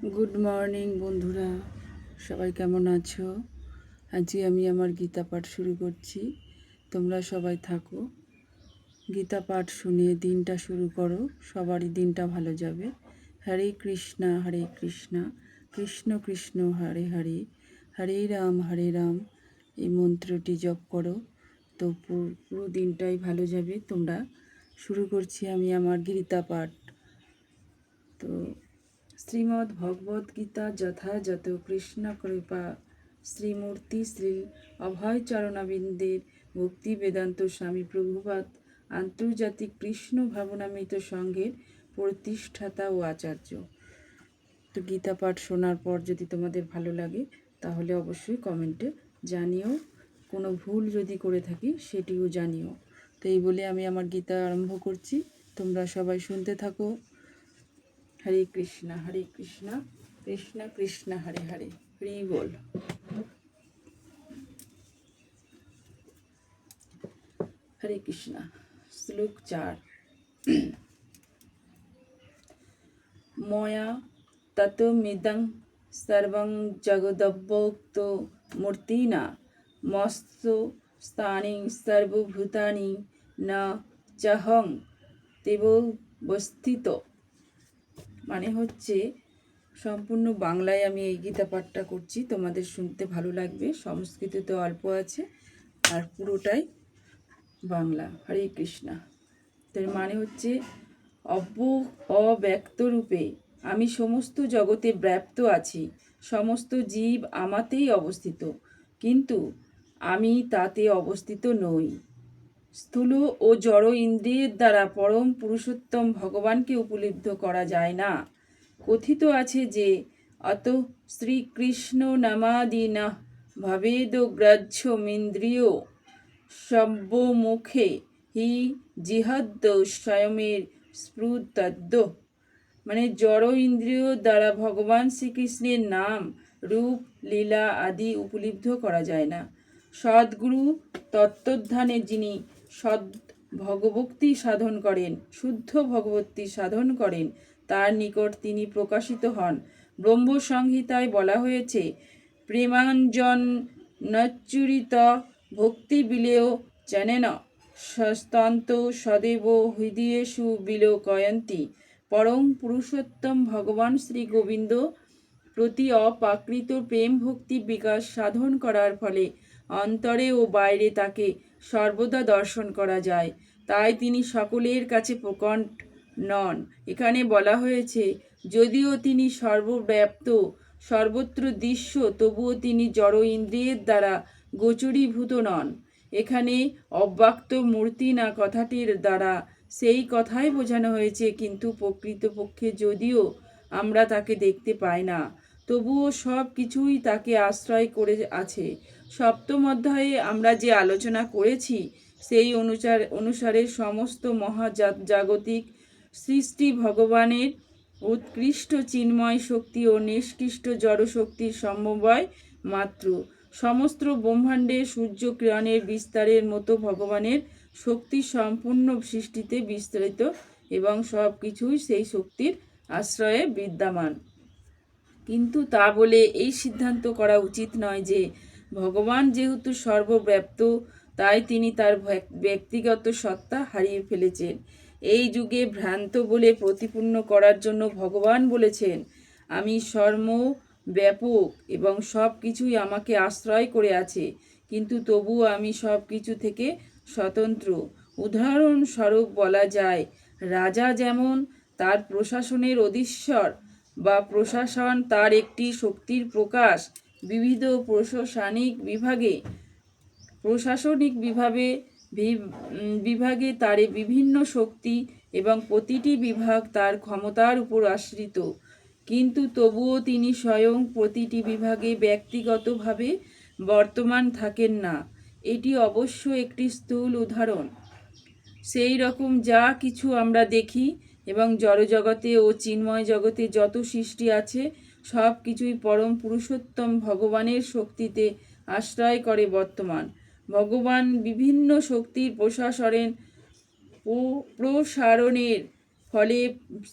Good morning বন্ধুরা, সবাই কেমন আছো? আজকে আমি আমার গীতা পাঠ শুরু করছি। তোমরা সবাই থাকো, গীতা পাঠ শুনিয়ে দিনটা শুরু করো, সবারই দিনটা ভালো যাবে। হরে কৃষ্ণা কৃষ্ণ কৃষ্ণ হরে হরে, হরে রাম এই মন্ত্রটি জপ করো, তো পুরো দিনটাই ভালো যাবে। তোমরা শুরু করছি আমি আমার গীতা পাঠ। তো শ্রীমদ্ ভগবদ গীতা যথাযথ কৃষ্ণ কৃপা শ্রীমূর্তি শ্রী অভয় চরণাবিন্দের ভক্তি বেদান্ত স্বামী প্রভুপাদ আন্তর্জাতিক কৃষ্ণ ভাবনামৃত সংঘের প্রতিষ্ঠাতা ও আচার্য। তো গীতা পাঠ শোনার পর যদি তোমাদের ভালো লাগে তাহলে অবশ্যই কমেন্টে জানিও, কোনো ভুল যদি করে থাকি সেটিও জানিও। তো এই বলে আমি আমার গীতা আরম্ভ করছি, তোমরা সবাই শুনতে থাকো। হরে কৃষ্ণ কৃষ্ণ কৃষ্ণ হরে হরে, হরি বল। হরে কৃষ্ণ। শ্লোক 4। ময়া ততমিদং সর্বং জগদব্যক্ত মূর্তিনা মস্ত স্থানি সর্বভূতানি না চাহং তেবস্থিত। মানে হচ্ছে, সম্পূর্ণ বাংলায় আমি এই গীতা পাঠটা করছি, তোমাদের শুনতে ভালো লাগবে। সংস্কৃততে অল্প আছে আর পুরোটাই বাংলা। হরে কৃষ্ণা। তার মানে হচ্ছে, অব্যক্ত রূপে আমি সমস্ত জগতে ব্যাপ্ত আছি, সমস্ত জীব আমাতেই অবস্থিত, কিন্তু আমি তাতে অবস্থিত নই। স্থূল ও জড় ইন্দ্রিয়ের দ্বারা পরম পুরুষোত্তম ভগবানকে উপলব্ধ করা যায় না। কথিত আছে যে, অত শ্রীকৃষ্ণ নামাদিনা ভবেদ গ্রাহ্যমিন্দ্রিয় সব্যমুখে হি জিহদ্দ স্বয়মের স্ফুতদ্য। মানে জড় ইন্দ্রিয় দ্বারা ভগবান শ্রীকৃষ্ণের নাম, রূপ, লীলা আদি উপলব্ধ করা যায় না। সদ্গুরু তত্ত্বধ্যানে যিনি ভগবক্তি সাধন করেন, শুদ্ধ ভগবতী সাধন করেন, তার নিকট তিনি প্রকাশিত হন। ব্রহ্মসংহিতায় বলা হয়েছে, প্রেমাঞ্জন নচ্চুরিত ভক্তি বিলেয় জনেন সস্তন্ত সদেব হৃদয়েষু বিলোকয়ন্তি। পরম পুরুষোত্তম ভগবান শ্রী গোবিন্দ প্রতি অপ্রাকৃত প্রেম ভক্তি বিকাশ সাধন করার ফলে অন্তরে ও বাইরে তাকে সর্বদা দর্শন করা যায়, তাই তিনি সকলের কাছে প্রকট নন। এখানে বলা হয়েছে, যদিও তিনি সর্বব্যাপ্ত, সর্বত্র দৃশ্য, তবুও তিনি জড় ইন্দ্রিয়ের দ্বারা গোচরীভূত নন। এখানে অব্যক্ত মূর্তি না কথাটির দ্বারা সেই কথাই বোঝানো হয়েছে, কিন্তু প্রকৃতপক্ষে যদিও আমরা তাকে দেখতে পাই না, তবুও সব কিছুই তাকে আশ্রয় করে আছে। সপ্তম অধ্যায়ে আমরা যে আলোচনা করেছি সেই অনুসারে সমস্ত মহাজাগতিক সৃষ্টি ভগবানের উৎকৃষ্ট চিন্ময় শক্তি ও নিষ্কৃষ্ট জড় শক্তির সমবায় মাত্র। সমস্ত ব্রহ্মাণ্ডে সূর্য কিরণের বিস্তারের মতো ভগবানের শক্তি সম্পূর্ণ সৃষ্টিতে বিস্তারিত এবং সব কিছুই সেই শক্তির আশ্রয়ে বিদ্যমান। কিন্তু তা বলে এই সিদ্ধান্ত করা উচিত নয় যে ভগবান যেহেতু সর্বব্যাপ্ত, তাই তিনি তার ব্যক্তিগত সত্তা হারিয়ে ফেলেছেন। এই যুগে ভ্রান্ত বলে প্রতিপূর্ণ করার জন্য ভগবান বলেছেন, আমি সর্বব্যাপক এবং সব কিছুই আমাকে আশ্রয় করে আছে, কিন্তু তবুও আমি সব কিছু থেকে স্বতন্ত্র। উদাহরণস্বরূপ বলা যায়, রাজা যেমন তার প্রশাসনের অধীশ্বর বা প্রশাসন তার একটি শক্তির প্রকাশ, বিবিধ প্রশাসনিক বিভাগে তার বিভিন্ন শক্তি এবং প্রতিটি বিভাগ তার ক্ষমতার উপর আশ্রিত, কিন্তু তবুও তিনি স্বয়ং প্রতিটি বিভাগে ব্যক্তিগতভাবে বর্তমান থাকেন না। এটি অবশ্য একটি স্থূল উদাহরণ। সেই রকম যা কিছু আমরা দেখি এবং জড়জগতে ও চিন্ময় জগতে যত সৃষ্টি আছে, সব কিছুই পরম পুরুষোত্তম ভগবানের শক্তিতে আশ্রয় করে বর্তমান। ভগবান বিভিন্ন শক্তির প্রসারণের ফলে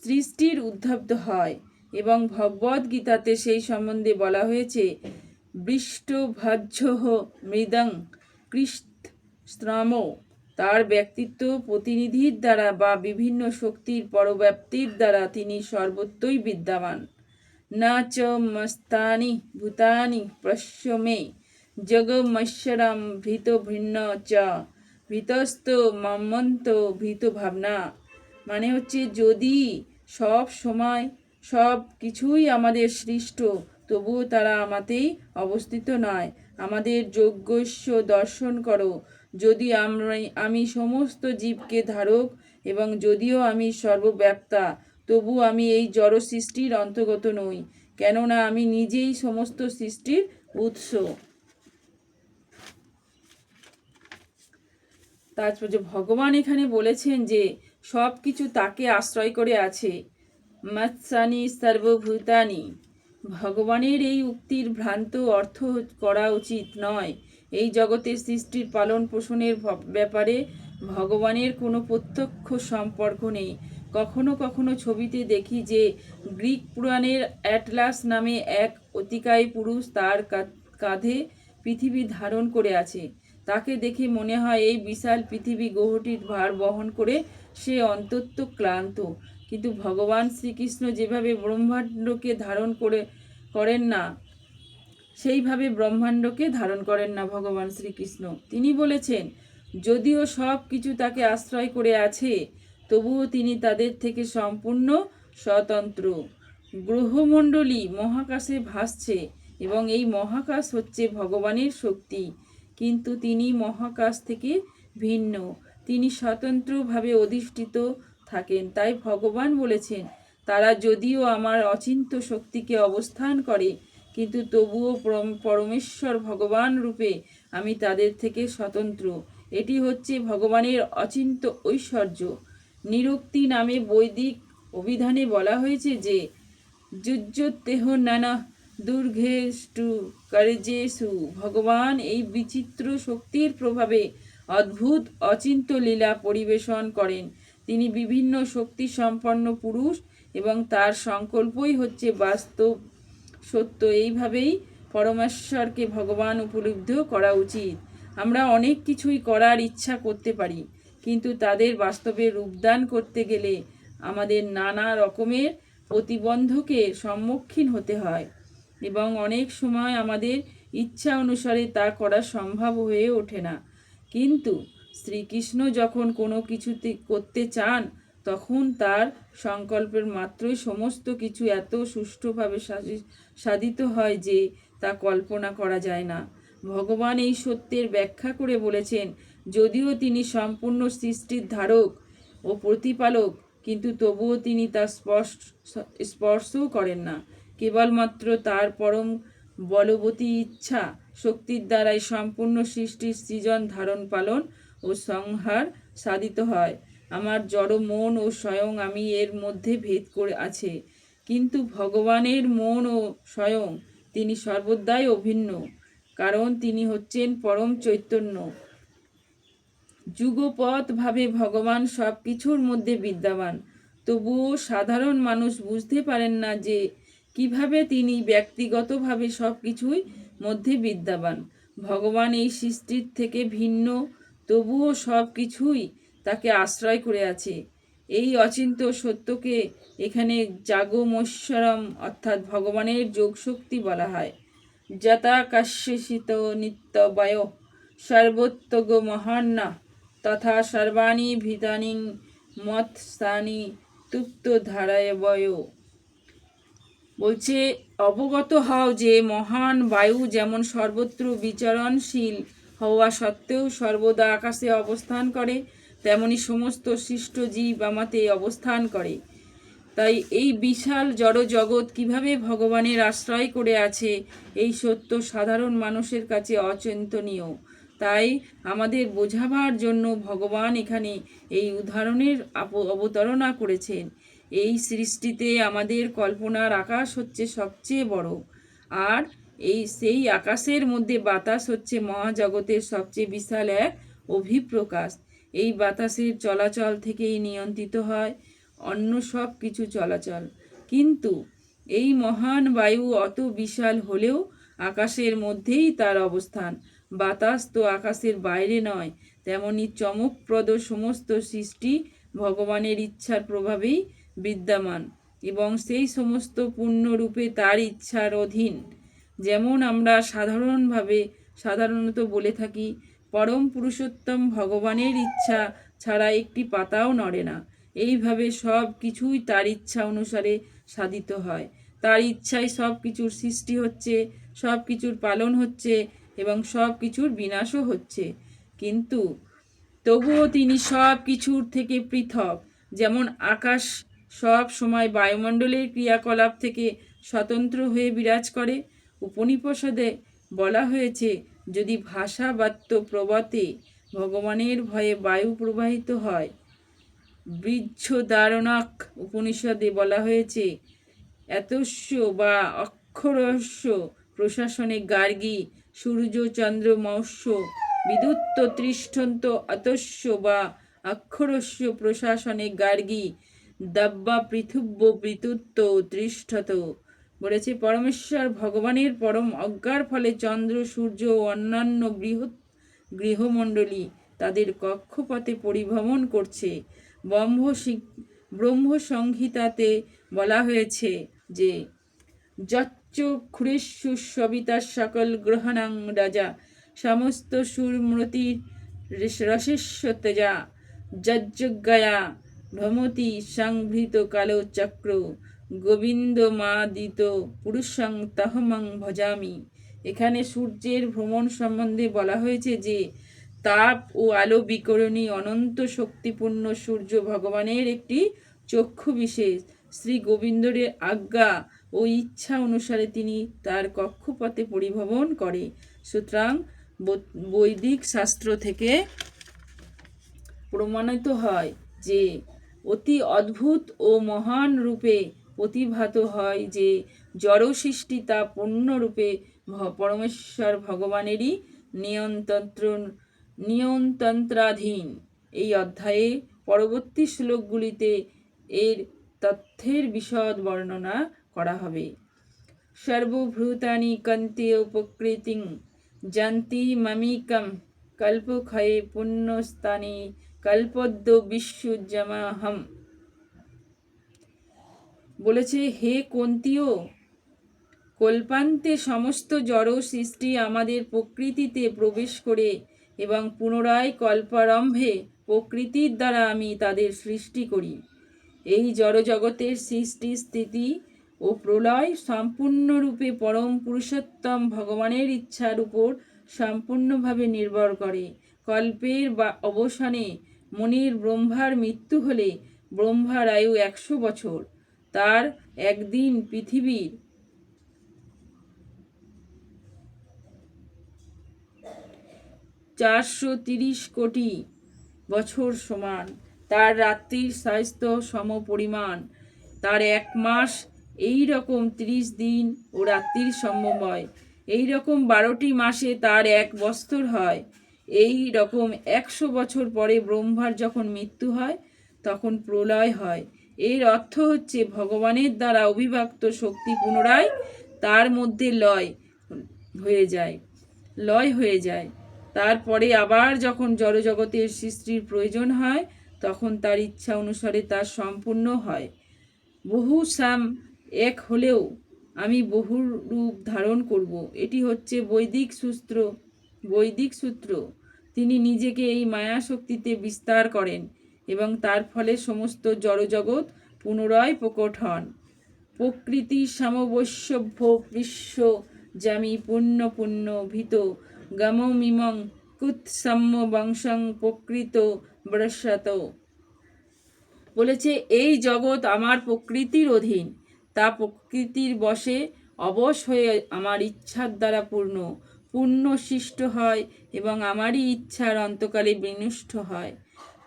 সৃষ্টির উদ্ভব হয়। এবং ভগবদ গীতাতে সেই সম্বন্ধে বলা হয়েছে বৃষ্টভ্রাজ্য মৃদং কৃষ্ণস্ত্রম। তার ব্যক্তিত্ব প্রতিনিধির দ্বারা বা বিভিন্ন শক্তির পরব্যাপ্তির দ্বারা তিনি সর্বত্রই বিদ্যমান। না চ মস্তানি ভূতানি প্রশ্য মে জগমশ্বরম ভীত ভিন্ন চ ভীতস্ত মমন্ত ভীত ভাবনা। মানে হচ্ছে যদি সব সময় সব কিছুই আমাদের সৃষ্ট, তবুও তারা আমাতেই অবস্থিত নয়। আমাদের যজ্ঞস্য দর্শন করো। যদি আমি সমস্ত জীবকে ধারক এবং যদিও আমি সর্বব্যাপ্তা, তবু আমি এই জড় সৃষ্টির অন্তর্গত নই, কেননা আমি নিজেই সমস্ত সৃষ্টির উৎস। তারপর যে ভগবান এখানে বলেছেন যে সব কিছু তাকে আশ্রয় করে আছে। মৎসানি সর্বভূতানি। ভগবানের এই উক্তির ভ্রান্ত অর্থ করা উচিত নয়। এই জগতের সৃষ্টির পালন পোষণের ব্যাপারে ভগবানের কোনো প্রত্যক্ষ সম্পর্ক নেই। কখনো কখনো ছবিতে দেখি যে গ্রিক পুরাণের অ্যাটলাস নামে এক অতিকায় পুরুষ তার কাঁধে পৃথিবী ধারণ করে আছে। তাকে দেখে মনে হয় এই বিশাল পৃথিবী গ্রহটির ভার বহন করে সে অন্তত ক্লান্ত। কিন্তু ভগবান শ্রীকৃষ্ণ যেভাবে ব্রহ্মাণ্ডকে ধারণ করেন না, সেইভাবে ব্রহ্মাণ্ডকে ধারণ করেন না ভগবান শ্রীকৃষ্ণ। তিনি বলেছেন যদিও সব কিছু তাকে আশ্রয় করে আছে, তবুও তিনি তাদের থেকে সম্পূর্ণ স্বতন্ত্র। গ্রহমণ্ডলী মহাকাশে ভাসছে এবং এই মহাকাশ হচ্ছে ভগবানের শক্তি, কিন্তু তিনি মহাকাশ থেকে ভিন্ন। তিনি স্বতন্ত্রভাবে অধিষ্ঠিত থাকেন। তাই ভগবান বলেছেন তারা যদিও আমার অচিন্ত্য শক্তিকে অবস্থান করে, কিন্তু তবুও পরমেশ্বর ভগবান রূপে আমি তাদের থেকে স্বতন্ত্র। এটি হচ্ছে ভগবানের অচিন্ত্য ঐশ্বর্য। নিরুক্তি নামে বৈদিক অভিধানে বলা হয়েছে যে যুজ্যোতেহ নানা দুর্ঘেষ্টু কার্যেষু। ভগবান এই বিচিত্র শক্তির প্রভাবে অদ্ভুত অচিন্ত্য লীলা পরিবেশন করেন। তিনি বিভিন্ন শক্তি সম্পন্ন পুরুষ এবং তার সংকল্পই হচ্ছে বাস্তব সত্য। এইভাবেই পরমেশ্বরকে ভগবান উপলব্ধ করা উচিত। আমরা অনেক কিছুই করার ইচ্ছা করতে পারি, কিন্তু তাদের বাস্তবে রূপদান করতে গেলে আমাদের নানা রকমের প্রতিবন্ধকের সম্মুখীন হতে হয় এবং অনেক সময় আমাদের ইচ্ছা অনুসারে তা করা সম্ভব হয়ে ওঠে না। কিন্তু শ্রীকৃষ্ণ যখন কোনো কিছুতে করতে চান, তখন তার সংকল্পের মাত্রই সমস্ত কিছু এত সুষ্ঠুভাবে সাধিত হয় যে তা কল্পনা করা যায় না। ভগবান এই সত্যের ব্যাখ্যা করে বলেছেন যদিও তিনি সম্পূর্ণ সৃষ্টির ধারক ও প্রতিপালক, কিন্তু তবুও তিনি তা স্পর্শও করেন না। কেবলমাত্র তার পরম বলবতী ইচ্ছা শক্তির দ্বারাই সম্পূর্ণ সৃষ্টির সৃজন, ধারণ, পালন ও সংহার সাধিত হয়। আমার জড় মন ও স্বয়ং আমি এর মধ্যে ভেদ করে আছে, কিন্তু ভগবানের মন ও স্বয়ং তিনি সর্বদাই অভিন্ন, কারণ তিনি হচ্ছেন পরম চৈতন্য। যুগপৎভাবে ভগবান সব কিছুর মধ্যে বিদ্যমান, তবুও সাধারণ মানুষ বুঝতে পারেন না যে কিভাবে তিনি ব্যক্তিগতভাবে সব কিছুই মধ্যে বিদ্যমান। ভগবান এই সৃষ্টির থেকে ভিন্ন, তবুও সব কিছুই তাকে আশ্রয় করে আছে। এই অচিন্ত্য সত্যকে এখানে জাগমশ্বরম অর্থাৎ ভগবানের যোগশক্তি বলা হয়। যথাকাশ্যসিত নিত্যবয় সর্বোত্তগ মহান্না তথা সর্বাণি ভীতানি মৎস্থানি তুপ্ত ধারায় বয়। বলছে অবগত হও যে মহান বায়ু যেমন সর্বত্র বিচরণশীল হওয়া সত্ত্বেও সর্বদা আকাশে অবস্থান করে, তেমনি সমস্ত সৃষ্ট জীব আমাতে অবস্থান করে। তাই এই বিশাল জড় জগৎ কিভাবে ভগবানের আশ্রয় করে আছে, এই সত্য সাধারণ মানুষের কাছে অচিন্তনীয়। তাই আমাদের বোঝাবার জন্য ভগবান এখানে এই উদাহরণের অবতারণা করেছেন। এই সৃষ্টিতে আমাদের কল্পনার আকাশ হচ্ছে সবচেয়ে বড়, আর সেই আকাশের মধ্যে বাতাস হচ্ছে মহাজগতের সবচেয়ে বিশাল এক অভিপ্রকাশ। এই বাতাসের চলাচল থেকেই নিয়ন্ত্রিত হয় অন্য সব কিছু চলাচল। কিন্তু এই মহান বায়ু অত বিশাল হলেও আকাশের মধ্যেই তার অবস্থান। বাতাস তো আকাশের বাইরে নয়, তেমনি চমকপ্রদ সমস্ত সৃষ্টি ভগবানের ইচ্ছার প্রভাবেই বিদ্যমান এবং সেই সমস্ত পূর্ণরূপে তার ইচ্ছার অধীন। যেমন আমরা সাধারণত বলে থাকি, পরম পুরুষোত্তম ভগবানের ইচ্ছা ছাড়া একটি পাতাও নড়ে না। এইভাবে সব কিছুই তার ইচ্ছা অনুসারে সাধিত হয়। তার ইচ্ছায় সব কিছুর সৃষ্টি হচ্ছে, সব কিছুর পালন হচ্ছে এবং সব কিছুর বিনাশও হচ্ছে। কিন্তু তবুও তিনি সব কিছুর থেকে পৃথক। যেমন আকাশ সব সময় বায়ুমণ্ডলের ক্রিয়াকলাপ থেকে স্বতন্ত্র হয়ে বিরাজ করে। উপনিষদে বলা হয়েছে, যদি ভাষা বাত্য প্রবতে ভগবানের ভয়ে বায়ু প্রবাহিত হয়। বৃহদারণ্যক উপনিষদে বলা হয়েছে, এতস্য বা অক্ষরস্য প্রশাসনে গার্গী সূর্য চন্দ্র মৌস্য বিদ্যুৎ তিষ্ঠন্ত অতস্য বা অক্ষরস্য প্রশাসনে গার্গী দাব্বা পৃথুব্য বিদ্যুৎ তিষ্ঠত। বলেছে, পরমেশ্বর ভগবানের পরম অজ্ঞার ফলে চন্দ্র সূর্য ও অন্যান্য বৃহৎ গৃহমণ্ডলী তাদের কক্ষপথে পরিভ্রমণ করছে। ব্রহ্মসংহিতাতে বলা হয়েছে যে, যচ্চক্ষুরেষু সবিতা সকল গ্রহাণাং রাজা সমস্ত সুরমতির রসস্য তেজা যজ্ঞয়া ভ্রমতি সংভৃত কালো চক্র গোবিন্দমাদিত পুরুষং তহমং ভজামি। এখানে সূর্যের ভ্রমণ সম্বন্ধে বলা হয়েছে যে, তাপ ও আলো বিকরণী অনন্ত শক্তিপূর্ণ সূর্য ভগবানের একটি চক্ষু বিশেষ। শ্রী গোবিন্দের আজ্ঞা ও ইচ্ছা অনুসারে তিনি তার কক্ষপথে পরিভ্রমণ করে। সুতরাং বৈদিক শাস্ত্র থেকে প্রমাণিত হয় যে, অতি অদ্ভুত ও মহান রূপে প্রতিভাত হয় যে জড় সৃষ্টি তা পূর্ণরূপে পরমেশ্বর ভগবানেরই নিয়ন্ত্রণাধীন। এই অধ্যায়ে পরবর্তী শ্লোকগুলিতে এর তথ্যের বিশদ বর্ণনা করা হবে। সর্বভূতানি কন্তে উপকৃতিং জান্তি মামিকম কল্পক্ষয়ে পুণ্যস্তানি কল্পদ্য বিশ্বজমাহম। বলেছে, হে কন্তীয়, কল্পান্তে সমস্ত জড় সৃষ্টি আমাদের প্রকৃতিতে প্রবেশ করে এবং পুনরায় কল্পারম্ভে প্রকৃতির দ্বারা আমি তাদের সৃষ্টি করি। এই জড়জগতের সৃষ্টি, স্থিতি ও প্রলয় সম্পূর্ণরূপে পরম পুরুষোত্তম ভগবানের ইচ্ছার উপর সম্পূর্ণভাবে নির্ভর করে। কল্পের অবসানে মুনির ব্রহ্মার মৃত্যু হলে ব্রহ্মার আয়ু 100 বছর। তার একদিন পৃথিবীর 430 কোটি বছর সমান। তার রাত্রির স্বাস্থ্য সমপরিমাণ। তার 1 মাস এই রকম 30 দিন ও রাত্রির সমন্বয়। এই রকম 12টি মাসে তার 1 বৎসর হয়। এই রকম 100 বছর পরে ব্রহ্মার যখন মৃত্যু হয় তখন প্রলয় হয়। এর অর্থ হচ্ছে, ভগবানের দ্বারা অভিব্যক্ত শক্তি পুনরায় তার মধ্যে লয় হয়ে যায়। তারপরে আবার যখন জড়জগতের সৃষ্টির প্রয়োজন হয় তখন তার ইচ্ছা অনুসারে তা সম্পূর্ণ হয়। বহু শ্যাম এক হলেও আমি বহু রূপ ধারণ করব, এটি হচ্ছে বৈদিক সূত্র। তিনি নিজেকে এই মায়া শক্তিতে বিস্তার করেন এবং তার ফলে সমস্ত জড়জগৎ পুনরায় প্রকট হন। প্রকৃতি সমবশ্যভ্য বিশ্ব জামি পুণ্য পুণ্য ভীত গমমিমং কুৎসম্য বংশং প্রকৃত ব্রস্যত। বলেছে, এই জগৎ আমার প্রকৃতির অধীন। তা প্রকৃতির বশে অবশ হয়ে আমার ইচ্ছার দ্বারা পূর্ণ সৃষ্ট হয় এবং আমারই ইচ্ছার অন্তকালে বিনষ্ট হয়।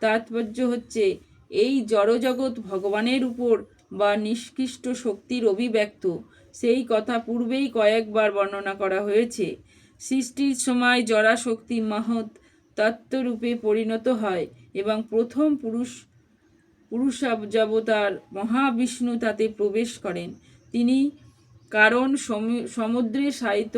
তাৎপর্য হচ্ছে, এই জড়জগৎ ভগবানের উপর বা নিষ্কৃষ্ট শক্তির অভিব্যক্ত। সেই কথা পূর্বেই কয়েকবার বর্ণনা করা হয়েছে। সৃষ্টির সময় জড়া শক্তি মহৎ তত্ত্বরূপে পরিণত হয় এবং প্রথম পুরুষাবতার মহাবিষ্ণু তাতে প্রবেশ করেন। তিনি কারণ সমুদ্রে শায়িত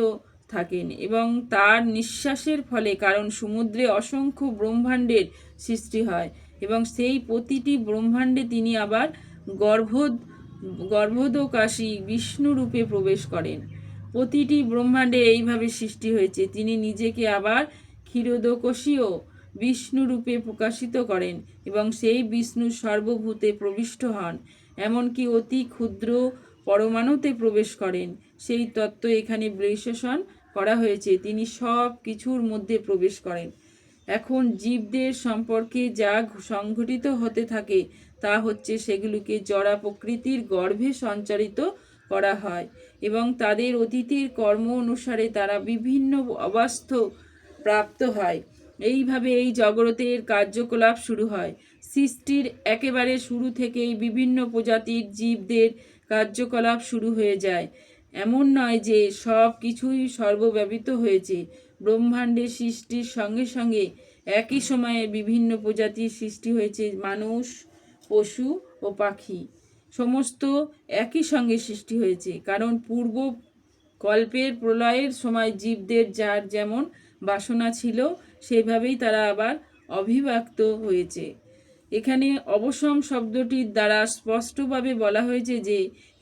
থাকেন এবং তার নিঃশ্বাসের ফলে কারণ সমুদ্রে অসংখ্য ব্রহ্মাণ্ডের সৃষ্টি হয় এবং সেই প্রতিটি ব্রহ্মাণ্ডে তিনি আবার গর্ভোদকাশী বিষ্ণু রূপে প্রবেশ করেন। প্রতিটি ব্রহ্মাণ্ডে এইভাবে সৃষ্টি হয়েছে। তিনি নিজেকে আবার ক্ষীরোদকোষীয় বিষ্ণু রূপে প্রকাশিত করেন এবং সেই বিষ্ণু সর্বভূতে প্রবিষ্ট হন, এমনকি অতি ক্ষুদ্র পরমাণুতে প্রবেশ করেন। সেই তত্ত্ব এখানে বিশ্লেষণ করা হয়েছে। তিনি সব কিছুর মধ্যে প্রবেশ করেন। এখন জীবদের সম্পর্কে যা সংঘটিত হতে থাকে তা হচ্ছে সেগুলিকে জড়া প্রকৃতির গর্ভে সঞ্চারিত করা হয় এবং তাদের অতীতের কর্ম অনুসারে তারা বিভিন্ন অবস্থা প্রাপ্ত হয়। এইভাবে এই জগতের কার্যকলাপ শুরু হয়। সৃষ্টির একেবারে শুরু থেকেই বিভিন্ন প্রজাতির জীবদের কার্যকলাপ শুরু হয়ে যায়। এমন নয় যে সব কিছুই সর্বব্যাপিত হয়েছে। ব্রহ্মাণ্ডের সৃষ্টির সঙ্গে সঙ্গে একই সময়ে বিভিন্ন প্রজাতির সৃষ্টি হয়েছে। মানুষ, পশু ও পাখি সমস্ত একই সঙ্গে সৃষ্টি হয়েছে, কারণ পূর্ব কল্পের প্রলয়ের সময় জীবদের যার যেমন বাসনা ছিল সেইভাবেই তারা আবার অবিভক্ত হয়েছে। এখানে অবসম শব্দটির দ্বারা স্পষ্টভাবে বলা হয়েছে যে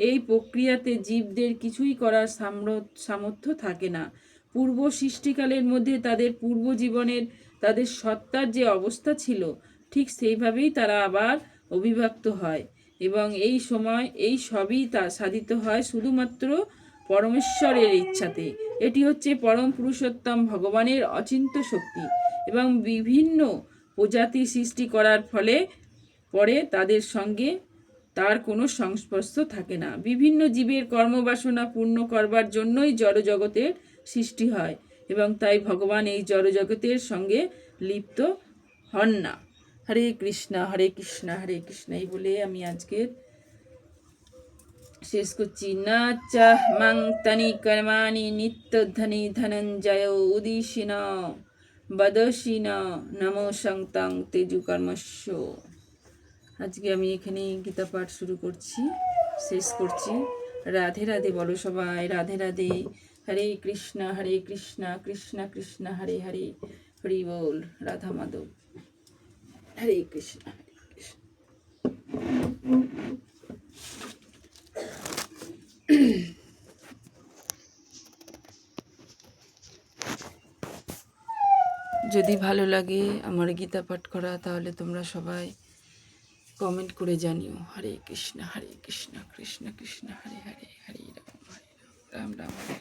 এই প্রক্রিয়াতে জীবদের কিছুই করার সামর্থ্য থাকে না। পূর্ব সৃষ্টিকালের মধ্যে তাদের পূর্ব জীবনের তাদের সত্তার যে অবস্থা ছিল ঠিক সেইভাবেই তারা আবার অবিভক্ত হয় এবং এই সময় এই সবই তা সাধিত হয় শুধুমাত্র পরমেশ্বরের ইচ্ছাতে। এটি হচ্ছে পরম পুরুষোত্তম ভগবানের অচিন্ত্য শক্তি এবং বিভিন্ন প্রজাতি সৃষ্টি করার ফলে পরে তাদের সঙ্গে তার কোনো সংস্পর্শ থাকে না। বিভিন্ন জীবের কর্মবাসনা পূর্ণ করবার জন্যই জড়জগতের সৃষ্টি হয় এবং তাই ভগবান এই জড়জগতের সঙ্গে লিপ্ত হন না। হরে কৃষ্ণ হরে কৃষ্ণ হরে কৃষ্ণ এই বলে আমি আজকের শেষ করছি। না চাহ মাং তানি কর্মাণি নিত্যধনি ধনঞ্জয় উদিশিন বদশিন নমো সংতাং তেজু কর্মস্য। আজকে আমি এখানে গীতা পাঠ শুরু করছি, শেষ করছি। রাধে রাধে বলো সবাই, রাধে রাধে। হরে কৃষ্ণ কৃষ্ণ কৃষ্ণ হরে হরে, হরি বল রাধা মাধব। হরে কৃষ্ণ হরে কৃষ্ণ। যদি ভালো লাগে আমার গীতা পাঠ করা তাহলে তোমরা সবাই কমেন্ট করে জানিও। হরে কৃষ্ণ কৃষ্ণ কৃষ্ণ হরে হরে, হরে রাম রাম রাম হরে।